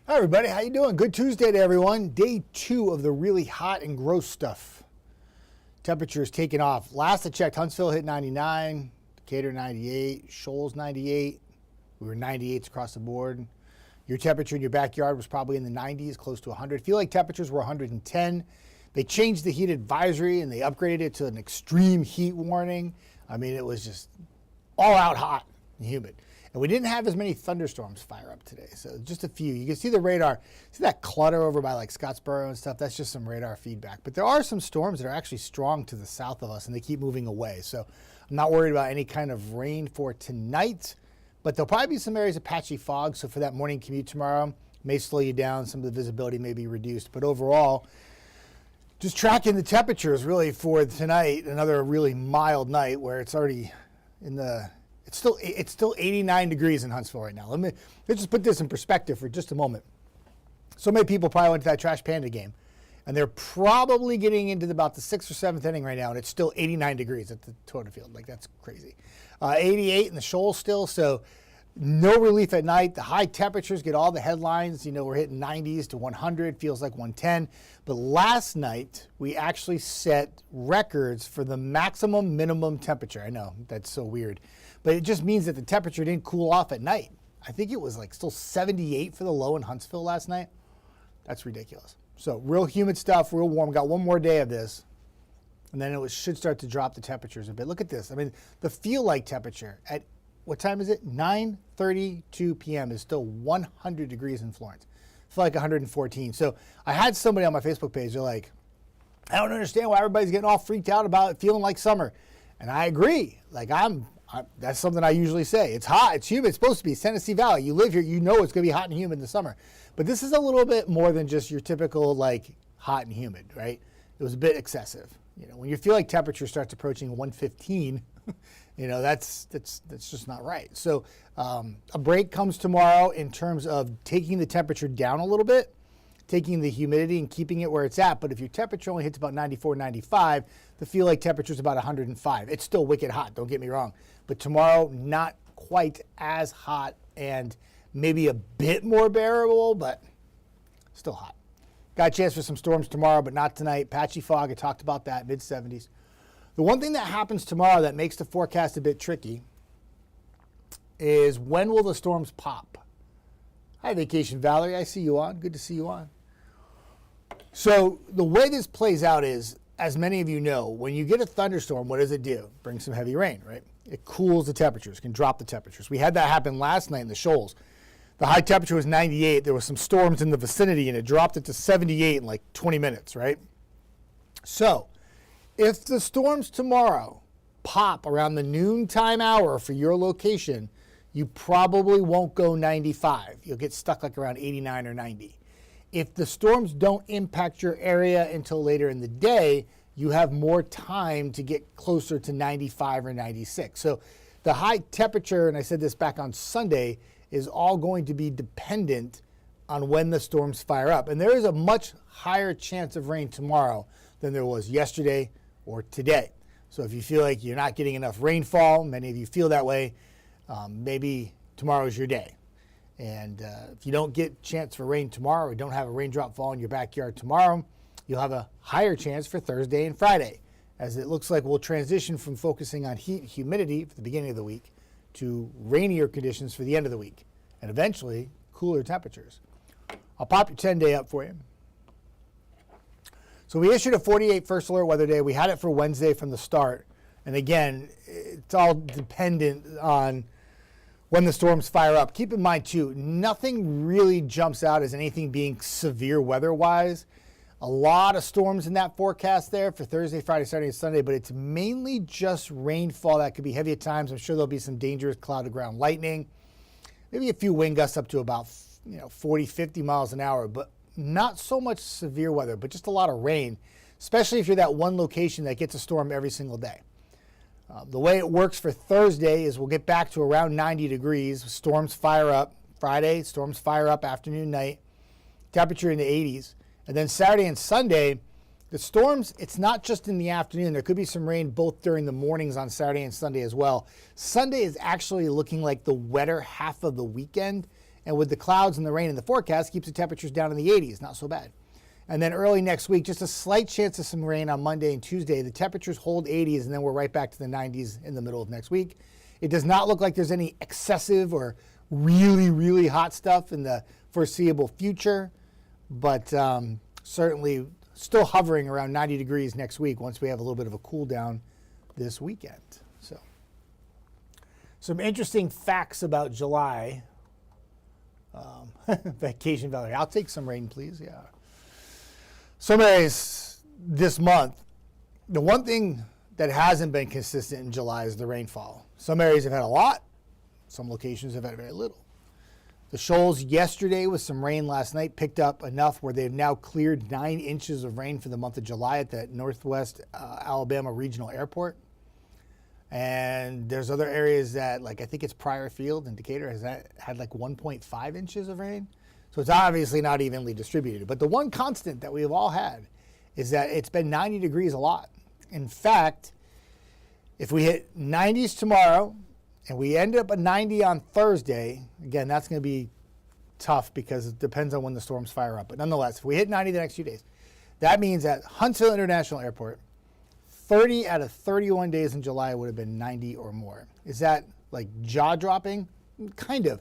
Hi everybody, how you doing? Good Tuesday to everyone. Day 2 of the really hot and gross stuff. Temperatures taking off. Last I checked, Huntsville hit 99, Decatur 98, Shoals 98. We were 98s across the board. Your temperature in your backyard was probably in the 90s, close to 100. I feel like temperatures were 110. They changed the heat advisory and they upgraded it to an extreme heat warning. I mean, it was just all out hot and humid. And we didn't have as many thunderstorms fire up today, so just a few. You can see the radar, see that clutter over by like Scottsboro and stuff? That's just some radar feedback. But there are some storms that are actually strong to the south of us, and they keep moving away. So I'm not worried about any kind of rain for tonight, but there'll probably be some areas of patchy fog. So for that morning commute tomorrow, may slow you down. Some of the visibility may be reduced. But overall, just tracking the temperatures really for tonight, another really mild night where it's already in the... It's still 89 degrees in Huntsville right now. Let's just put this in perspective for just a moment. So many people probably went to that Trash Panda game, and they're probably getting into about the 6th or 7th inning right now, and it's still 89 degrees at the Toyota Field. Like, that's crazy. 88 in the Shoals still, so no relief at night. The high temperatures get all the headlines. You know, we're hitting 90s to 100, feels like 110. But last night, we actually set records for the maximum minimum temperature. I know, that's so weird. But it just means that the temperature didn't cool off at night. I think it was like still 78 for the low in Huntsville last night. That's ridiculous. So real humid stuff, real warm. Got one more day of this. And then it should start to drop the temperatures a bit. Look at this. I mean, the feel-like temperature at, what time is it? 9:32 p.m. is still 100 degrees in Florence. It's like 114. So I had somebody on my Facebook page, they're like, I don't understand why everybody's getting all freaked out about it feeling like summer. And I agree. Like that's something I usually say. It's hot, it's humid, it's supposed to be. It's Tennessee Valley. You live here, you know it's going to be hot and humid in the summer. But this is a little bit more than just your typical like hot and humid, right? It was a bit excessive. You know, when you feel like temperature starts approaching 115, you know, that's just not right. So a break comes tomorrow in terms of taking the temperature down a little bit, taking the humidity and keeping it where it's at. But if your temperature only hits about 94, 95, the feel like temperature is about 105. It's still wicked hot, don't get me wrong. But tomorrow, not quite as hot and maybe a bit more bearable, but still hot. Got a chance for some storms tomorrow, but not tonight. Patchy fog, I talked about that, mid-70s. The one thing that happens tomorrow that makes the forecast a bit tricky is when will the storms pop? Hi, Vacation Valerie. I see you on. Good to see you on. So the way this plays out is, as many of you know, when you get a thunderstorm, what does it do? Bring some heavy rain, right? It cools the temperatures, can drop the temperatures. We had that happen last night in the Shoals. The high temperature was 98. There were some storms in the vicinity, and it dropped it to 78 in like 20 minutes, right? So if the storms tomorrow pop around the noontime hour for your location, you probably won't go 95. You'll get stuck like around 89 or 90. If the storms don't impact your area until later in the day, you have more time to get closer to 95 or 96. So the high temperature, and I said this back on Sunday, is all going to be dependent on when the storms fire up. And there is a much higher chance of rain tomorrow than there was yesterday or today. So if you feel like you're not getting enough rainfall, many of you feel that way, maybe tomorrow's your day. And if you don't get a chance for rain tomorrow or don't have a raindrop fall in your backyard tomorrow, you'll have a higher chance for Thursday and Friday, as it looks like we'll transition from focusing on heat and humidity for the beginning of the week to rainier conditions for the end of the week, and eventually cooler temperatures. I'll pop your 10-day up for you. So we issued a 48 first alert weather day. We had it for Wednesday from the start. And again, it's all dependent on when the storms fire up. Keep in mind, too, nothing really jumps out as anything being severe weather-wise. A lot of storms in that forecast there for Thursday, Friday, Saturday, and Sunday, but it's mainly just rainfall that could be heavy at times. I'm sure there'll be some dangerous cloud-to-ground lightning, maybe a few wind gusts up to about 40, 50 miles an hour, but not so much severe weather, but just a lot of rain, especially if you're that one location that gets a storm every single day. The way it works for Thursday is we'll get back to around 90 degrees. Storms fire up Friday, storms fire up afternoon, night, temperature in the 80s. And then Saturday and Sunday, the storms, it's not just in the afternoon. There could be some rain both during the mornings on Saturday and Sunday as well. Sunday is actually looking like the wetter half of the weekend, And with the clouds and the rain in the forecast, keeps the temperatures down in the 80s. Not so bad. And then early next week, just a slight chance of some rain on Monday and Tuesday. The temperatures hold 80s, and then we're right back to the 90s in the middle of next week. It does not look like there's any excessive or really, really hot stuff in the foreseeable future, but certainly still hovering around 90 degrees next week once we have a little bit of a cool down this weekend. So, some interesting facts about July. Vacation Valley. I'll take some rain, please. Yeah. Some areas this month, the one thing that hasn't been consistent in July is the rainfall. Some areas have had a lot. Some locations have had very little. The Shoals yesterday with some rain last night picked up enough where they've now cleared 9 inches of rain for the month of July at the Northwest Alabama Regional Airport. And there's other areas that, like I think it's Pryor Field in Decatur, has had like 1.5 inches of rain. So it's obviously not evenly distributed. But the one constant that we've all had is that it's been 90 degrees a lot. In fact, if we hit 90s tomorrow and we end up at 90 on Thursday, again, that's going to be tough because it depends on when the storms fire up. But nonetheless, if we hit 90 the next few days, that means at Huntsville International Airport, 30 out of 31 days in July would have been 90 or more. Is that like jaw-dropping? Kind of.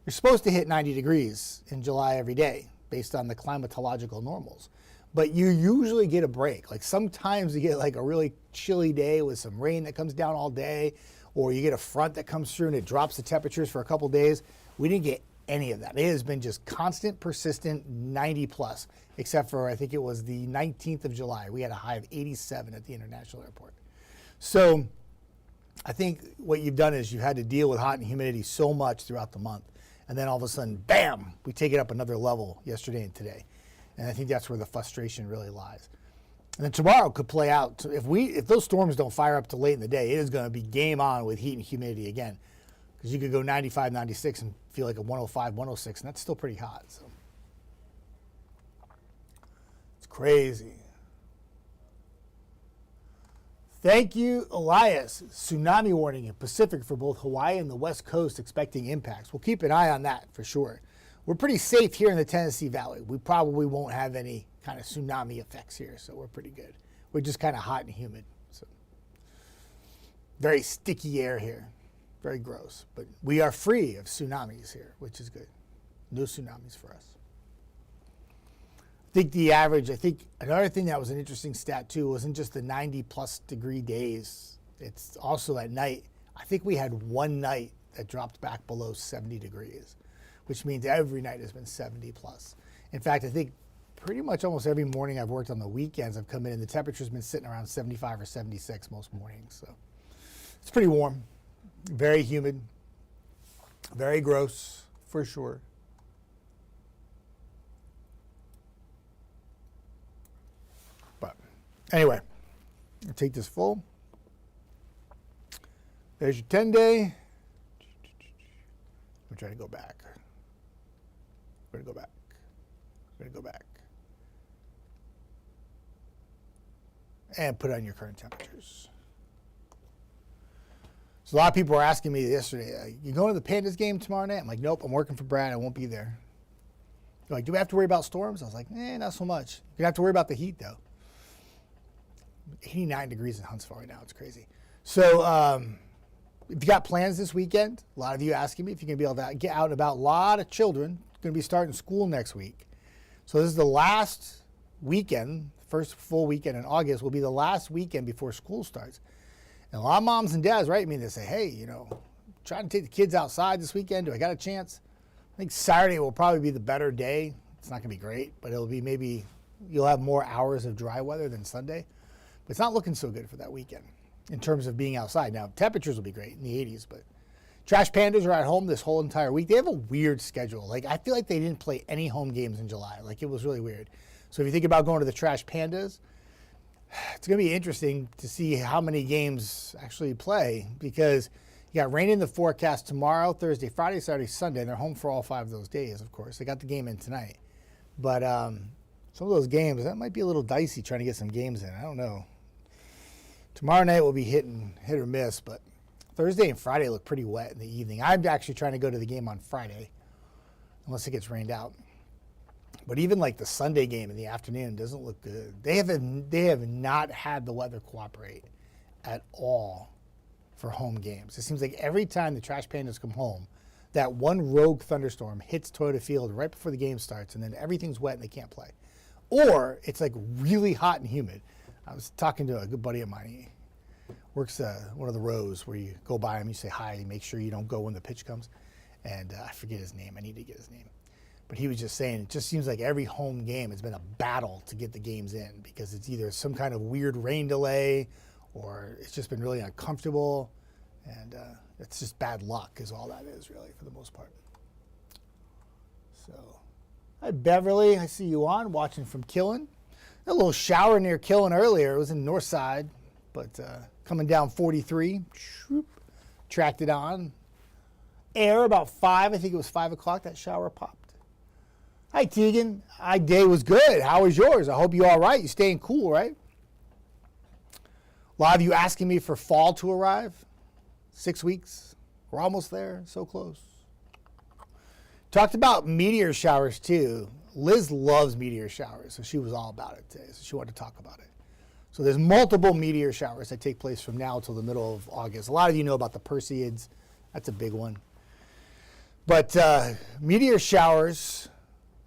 You're supposed to hit 90 degrees in July every day based on the climatological normals. But you usually get a break. Like sometimes you get like a really chilly day with some rain that comes down all day, or you get a front that comes through and it drops the temperatures for a couple days. We didn't get any of that. It has been just constant, persistent 90 plus, except for I think it was the 19th of July. We had a high of 87 at the International Airport. So I think what you've done is you've had to deal with hot and humidity so much throughout the month. And then all of a sudden, bam, we take it up another level yesterday and today. And I think that's where the frustration really lies. And then tomorrow could play out. If those storms don't fire up till late in the day, it is going to be game on with heat and humidity again. Because you could go 95, 96 and feel like a 105, 106, and that's still pretty hot. So it's crazy. Thank you, Elias. Tsunami warning in Pacific for both Hawaii and the West Coast expecting impacts. We'll keep an eye on that for sure. We're pretty safe here in the Tennessee Valley. We probably won't have any kind of tsunami effects here, so we're pretty good. We're just kind of hot and humid. So very sticky air here. Very gross. But we are free of tsunamis here, which is good. No tsunamis for us. I think another thing that was an interesting stat too wasn't just the 90 plus degree days. It's also at night. I think we had one night that dropped back below 70 degrees, which means every night has been 70 plus. In fact, I think pretty much almost every morning I've worked on the weekends, I've come in and the temperature's been sitting around 75 or 76 most mornings. So it's pretty warm, very humid, very gross for sure. Anyway, I'll take this full. There's your 10-day. I'm trying to go back. We're going to go back. We're going to go back. And put on your current temperatures. So a lot of people were asking me yesterday, you going to the Pandas game tomorrow night? I'm like, nope, I'm working for Brad. I won't be there. They're like, do we have to worry about storms? I was like, not so much. You have to worry about the heat, though. 89 degrees in Huntsville right now. It's crazy. So if you got plans this weekend, a lot of you asking me if you're going to be able to get out and about. A lot of children going to be starting school next week. So this is the last weekend, first full weekend in August will be the last weekend before school starts. And a lot of moms and dads write me and they say, hey, trying to take the kids outside this weekend. Do I got a chance? I think Saturday will probably be the better day. It's not going to be great, but it'll be maybe you'll have more hours of dry weather than Sunday. But it's not looking so good for that weekend in terms of being outside. Now, temperatures will be great in the 80s, but Trash Pandas are at home this whole entire week. They have a weird schedule. Like, I feel like they didn't play any home games in July. Like, it was really weird. So if you think about going to the Trash Pandas, it's going to be interesting to see how many games actually play because you got rain in the forecast tomorrow, Thursday, Friday, Saturday, Sunday. And they're home for all 5 of those days, of course. They got the game in tonight. But some of those games, that might be a little dicey trying to get some games in. I don't know. Tomorrow night will be hit or miss, but Thursday and Friday look pretty wet in the evening. I'm actually trying to go to the game on Friday. unless it gets rained out. But even like the Sunday game in the afternoon doesn't look good. They have not had the weather cooperate at all for home games. It seems like every time the Trash Pandas come home, that one rogue thunderstorm hits Toyota Field right before the game starts, and then everything's wet and they can't play. Or it's like really hot and humid. I was talking to a good buddy of mine. He works one of the rows where you go by him, you say hi, you make sure you don't go when the pitch comes. And I forget his name. I need to get his name. But he was just saying it just seems like every home game has been a battle to get the games in because it's either some kind of weird rain delay or it's just been really uncomfortable. And it's just bad luck is all that is really for the most part. So, hi Beverly, I see you on, watching from Killen. A little shower near Killen earlier. It was in North Side, but coming down 43, tracked it on. Air about 5, I think it was 5 o'clock, that shower popped. Hi, Tegan. My day was good. How was yours? I hope you're all right. You're staying cool, right? A lot of you asking me for fall to arrive. 6 weeks. We're almost there. So close. Talked about meteor showers, too. Liz loves meteor showers, so she was all about it today. So she wanted to talk about it. So there's multiple meteor showers that take place from now till the middle of August. A lot of you know about the Perseids. That's a big one. But meteor showers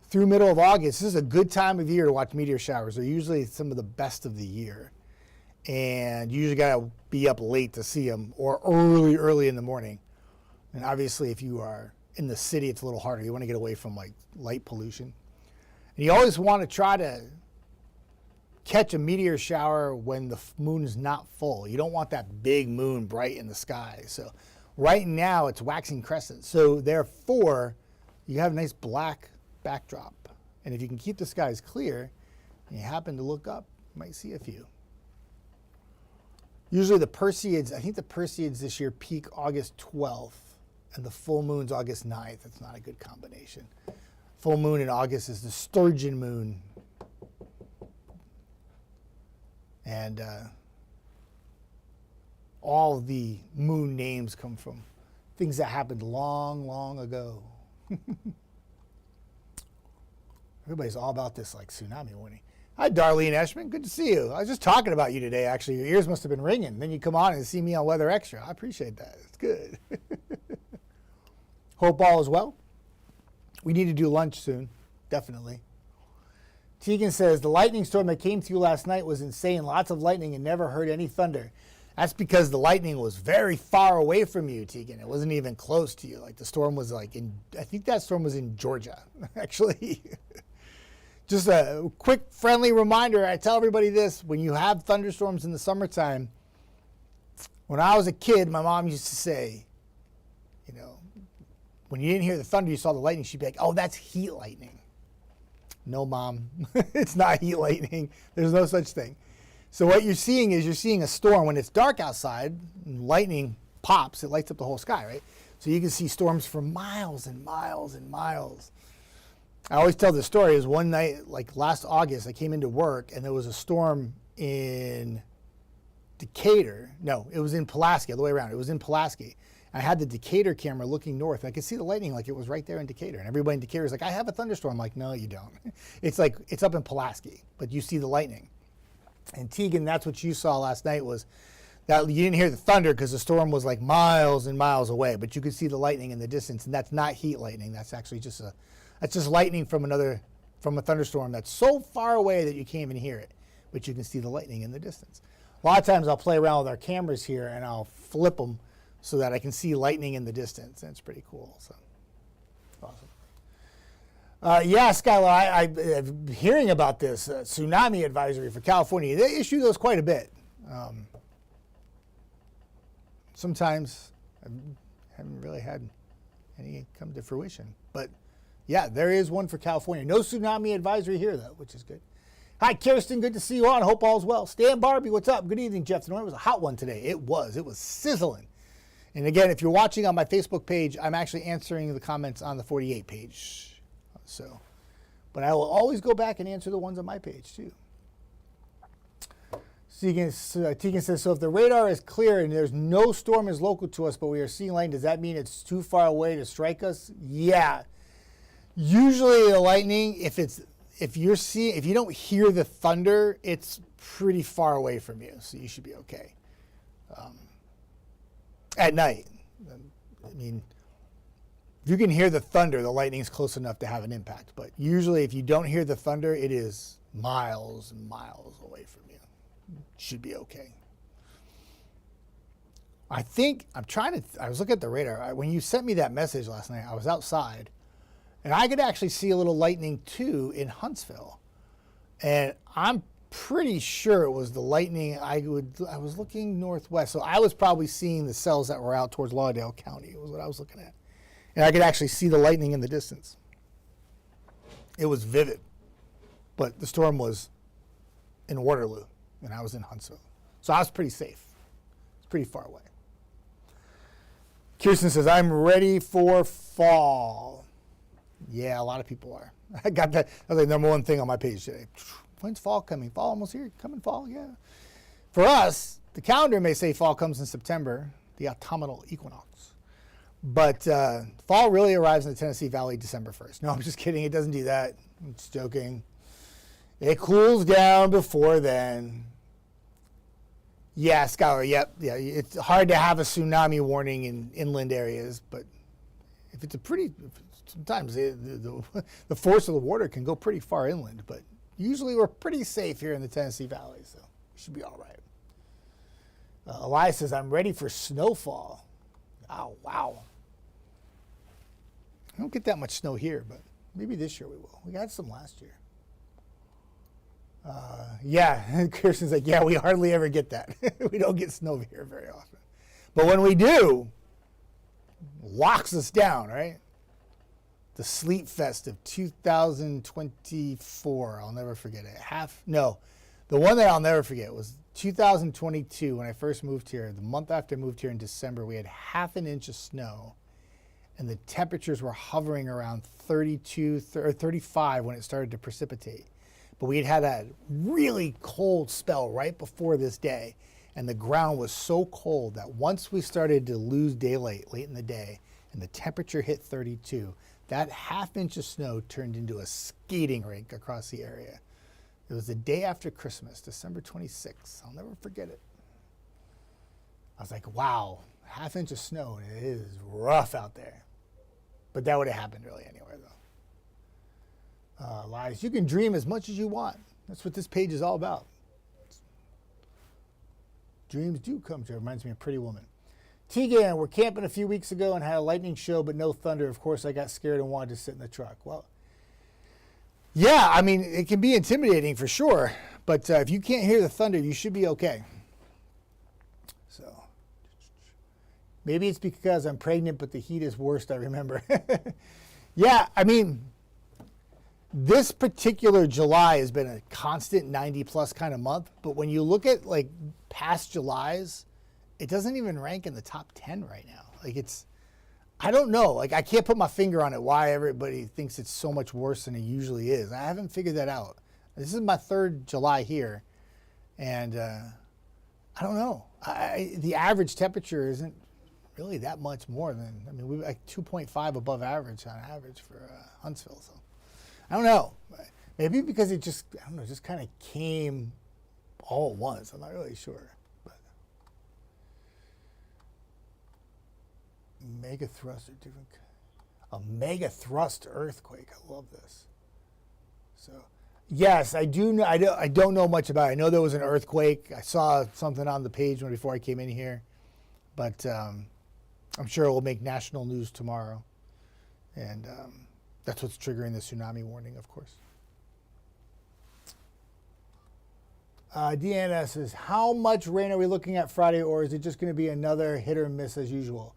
through middle of August, this is a good time of year to watch meteor showers. They're usually some of the best of the year. And you usually got to be up late to see them or early in the morning. And obviously, if you are in the city, it's a little harder. You want to get away from like light pollution. And you always want to try to catch a meteor shower when the moon is not full. You don't want that big moon bright in the sky. So right now, it's waxing crescent. So therefore, you have a nice black backdrop. And if you can keep the skies clear and you happen to look up, you might see a few. Usually the Perseids, I think the Perseids this year peak August 12th and the full moon's August 9th. That's not a good combination. Full moon in August is the sturgeon moon. And all the moon names come from things that happened long, long ago. Everybody's all about this like tsunami warning. Hi, Darlene Eshman. Good to see you. I was just talking about you today, actually. Your ears must have been ringing. Then you come on and see me on Weather Extra. I appreciate that. It's good. Hope all is well. We need to do lunch soon. Definitely. Tegan says, the lightning storm that came through last night was insane. Lots of lightning and never heard any thunder. That's because the lightning was very far away from you, Tegan. It wasn't even close to you. Like the storm was like I think that storm was in Georgia, actually. Just a quick friendly reminder, I tell everybody this, when you have thunderstorms in the summertime, when I was a kid, my mom used to say, you know, when you didn't hear the thunder, you saw the lightning, she'd be like, oh, that's heat lightning. No, Mom, it's not heat lightning. There's no such thing. So what you're seeing is you're seeing a storm. When it's dark outside, and lightning pops, it lights up the whole sky, right? So you can see storms for miles and miles and miles. I always tell this story is one night, like last August, I came into work and there was a storm in Decatur. No, it was in Pulaski, all the way around. It was in Pulaski. I had the Decatur camera looking north. I could see the lightning like it was right there in Decatur. And everybody in Decatur is like, I have a thunderstorm. I'm like, no, you don't. It's like, it's up in Pulaski, but you see the lightning. And Tegan, that's what you saw last night was that you didn't hear the thunder because the storm was like miles and miles away, but you could see the lightning in the distance. And that's not heat lightning. That's actually just lightning from a thunderstorm that's so far away that you can't even hear it, but you can see the lightning in the distance. A lot of times I'll play around with our cameras here and I'll flip them so that I can see lightning in the distance, and it's pretty cool. So, awesome. Yeah, Skylar, I'm hearing about this tsunami advisory for California. They issue those quite a bit. Sometimes I haven't really had any come to fruition, but yeah, there is one for California. No tsunami advisory here, though, which is good. Hi, Kirsten. Good to see you on. Hope all's well. Stan Barbie, what's up? Good evening, Jeff Desnoyers. It was a hot one today. It was sizzling. And again, if you're watching on my Facebook page, I'm actually answering the comments on the 48 page. So, but I will always go back and answer the ones on my page, too. Tegan says, so if the radar is clear and there's no storm is local to us, but we are seeing lightning, does that mean it's too far away to strike us? Yeah. Usually the lightning, if you don't hear the thunder, it's pretty far away from you, so you should be okay. At night, I mean, if you can hear the thunder, the lightning's close enough to have an impact. But usually if you don't hear the thunder, it is miles and miles away from you. Should be okay. I was looking at the radar. When you sent me that message last night, I was outside, and I could actually see a little lightning too in Huntsville. And I'm pretty sure it was the lightning. I was looking northwest, so I was probably seeing the cells that were out towards Lauderdale County was what I was looking at. And I could actually see the lightning in the distance. It was vivid. But the storm was in Waterloo, and I was in Huntsville. So I was pretty safe. It's pretty far away. Kirsten says, I'm ready for fall. Yeah, a lot of people are. I got that. That was the number one thing on my page today. When's fall coming? Fall almost here. Coming fall, yeah. For us, the calendar may say fall comes in September, the autumnal equinox. But fall really arrives in the Tennessee Valley December 1st. No, I'm just kidding. It doesn't do that. I'm just joking. It cools down before then. Yeah, Scholar, yep. Yeah, it's hard to have a tsunami warning in inland areas, but if it's sometimes the force of the water can go pretty far inland, but usually we're pretty safe here in the Tennessee Valley, so we should be all right. Elias says, I'm ready for snowfall. Oh, wow. I don't get that much snow here, but maybe this year we will. We got some last year. Yeah, Kirsten's like, yeah, we hardly ever get that. We don't get snow here very often. But when we do, locks us down, right? The Sleet Fest of 2024. I'll never forget it. The one that I'll never forget was 2022 when I first moved here. The month after I moved here in December, we had half an inch of snow, and the temperatures were hovering around 32 or 35 when it started to precipitate. But we had a really cold spell right before this day, and the ground was so cold that once we started to lose daylight late in the day and the temperature hit 32, that half inch of snow turned into a skating rink across the area. It was the day after Christmas, December 26th. I'll never forget it. I was like, wow, half inch of snow, and it is rough out there. But that would have happened really anywhere, though. Lies, you can dream as much as you want. That's what this page is all about. Dreams do come true. It reminds me of Pretty Woman. Tegan, we're camping a few weeks ago and had a lightning show, but no thunder. Of course, I got scared and wanted to sit in the truck. Well, yeah, I mean, it can be intimidating for sure, but if you can't hear the thunder, you should be okay. So, maybe it's because I'm pregnant, but the heat is worst, I remember. Yeah, I mean, this particular July has been a constant 90-plus kind of month, but when you look at, like, past Julys, it doesn't even rank in the top 10 right now. Like, I don't know. Like, I can't put my finger on it why everybody thinks it's so much worse than it usually is. I haven't figured that out. This is my third July here, and I don't know. The average temperature isn't really that much more than, I mean, we're like 2.5 above average on average for Huntsville, so. I don't know. Maybe because it just kind of came all at once. I'm not really sure. But mega thrust or different. A mega thrust earthquake. I love this. So, yes, I do know. I don't know much about it. I know there was an earthquake. I saw something on the page before I came in here, but I'm sure it will make national news tomorrow, and. That's what's triggering the tsunami warning, of course. Deanna says, how much rain are we looking at Friday, or is it just going to be another hit or miss as usual?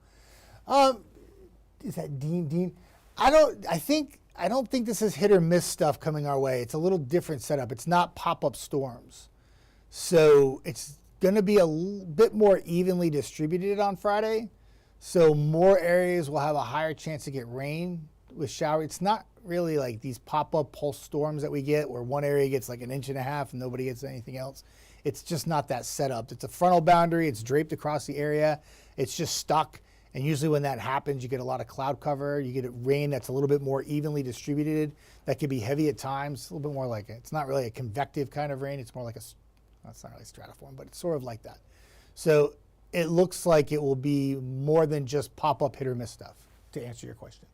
Is that Dean? I don't think this is hit or miss stuff coming our way. It's a little different setup. It's not pop-up storms. So it's going to be a bit more evenly distributed on Friday. So more areas will have a higher chance to get rain with shower. It's not really like these pop-up pulse storms that we get where one area gets like 1.5 inches and nobody gets anything else. It's just not that setup. It's a frontal boundary. It's draped across the area. It's just stuck. And usually when that happens, you get a lot of cloud cover. You get rain that's a little bit more evenly distributed. That could be heavy at times, a little bit more like it's not really a convective kind of rain. It's more like it's not really stratiform, but it's sort of like that. So it looks like it will be more than just pop-up hit or miss stuff, to answer your question.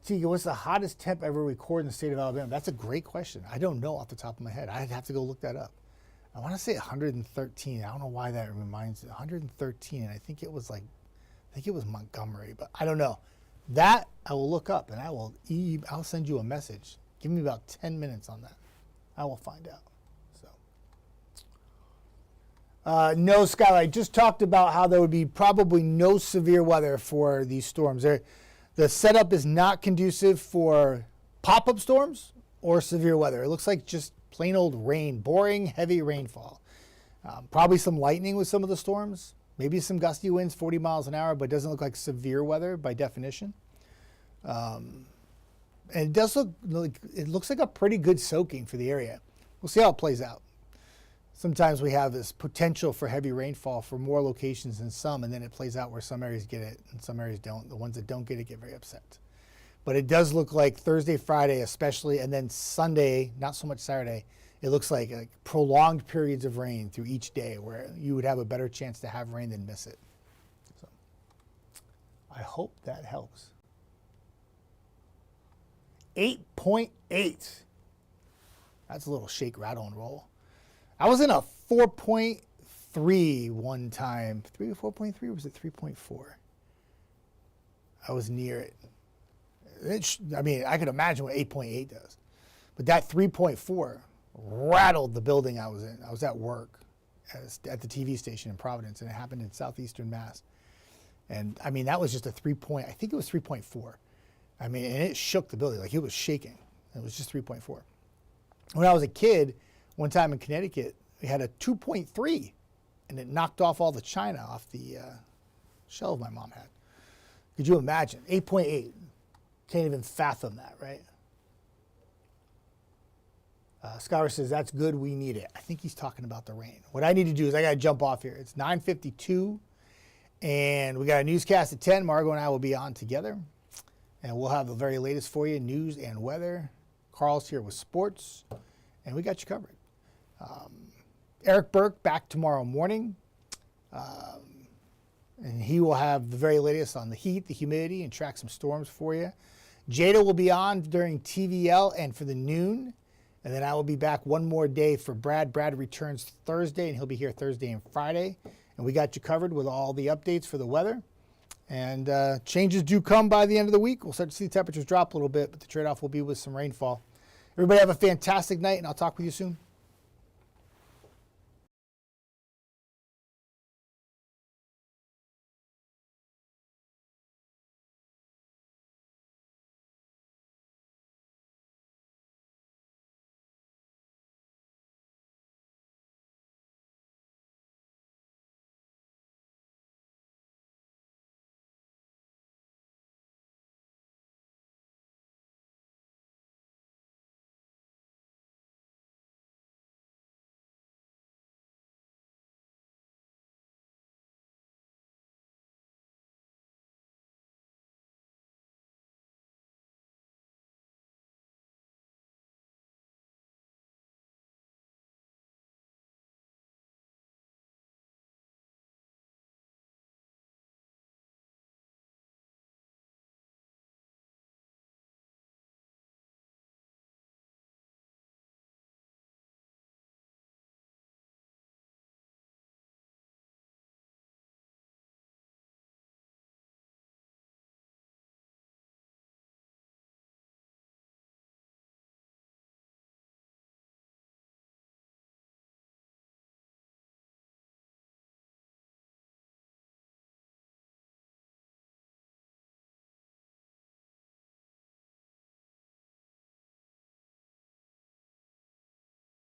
Tika, what's the hottest temp ever recorded in the state of Alabama? That's a great question. I don't know off the top of my head. I'd have to go look that up. I want to say 113. I don't know why that reminds me. 113, and I think it was Montgomery, but I don't know. That I will look up, and I'll send you a message. Give me about 10 minutes on that. I will find out. No, Skylar, I just talked about how there would be probably no severe weather for these storms. The setup is not conducive for pop-up storms or severe weather. It looks like just plain old rain, boring, heavy rainfall. Probably some lightning with some of the storms. Maybe some gusty winds, 40 miles an hour, but it doesn't look like severe weather by definition. And it does looks like a pretty good soaking for the area. We'll see how it plays out. Sometimes we have this potential for heavy rainfall for more locations than some, and then it plays out where some areas get it and some areas don't. The ones that don't get it get very upset. But it does look like Thursday, Friday especially, and then Sunday, not so much Saturday, it looks like prolonged periods of rain through each day where you would have a better chance to have rain than miss it. So I hope that helps. 8.8. That's a little shake, rattle, and roll. I was in a 4.3 one time. 3 or 4.3, or was it 3.4? I was near it. I could imagine what 8.8 does. But that 3.4 rattled the building I was in. I was at work at the TV station in Providence, and it happened in southeastern Mass. And, that was just a 3 I think it was 3.4. And it shook the building. Like, it was shaking. It was just 3.4. When I was a kid, one time in Connecticut, we had a 2.3, and it knocked off all the china off the shelf my mom had. Could you imagine? 8.8. Can't even fathom that, right? Scholar says, that's good, we need it. I think he's talking about the rain. What I need to do is I got to jump off here. It's 9:52, and we got a newscast at 10. Margot and I will be on together, and we'll have the very latest for you, news and weather. Carl's here with sports, and we got you covered. Eric Burke back tomorrow morning, and he will have the very latest on the heat, the humidity, and track some storms for you. Jada will be on during TVL and for the noon, and then I will be back one more day for Brad. Brad returns Thursday, and he'll be here Thursday and Friday, and we got you covered with all the updates for the weather. And changes do come by the end of the week. We'll start to see the temperatures drop a little bit, but the trade-off will be with some rainfall. Everybody have a fantastic night, and I'll talk with you soon.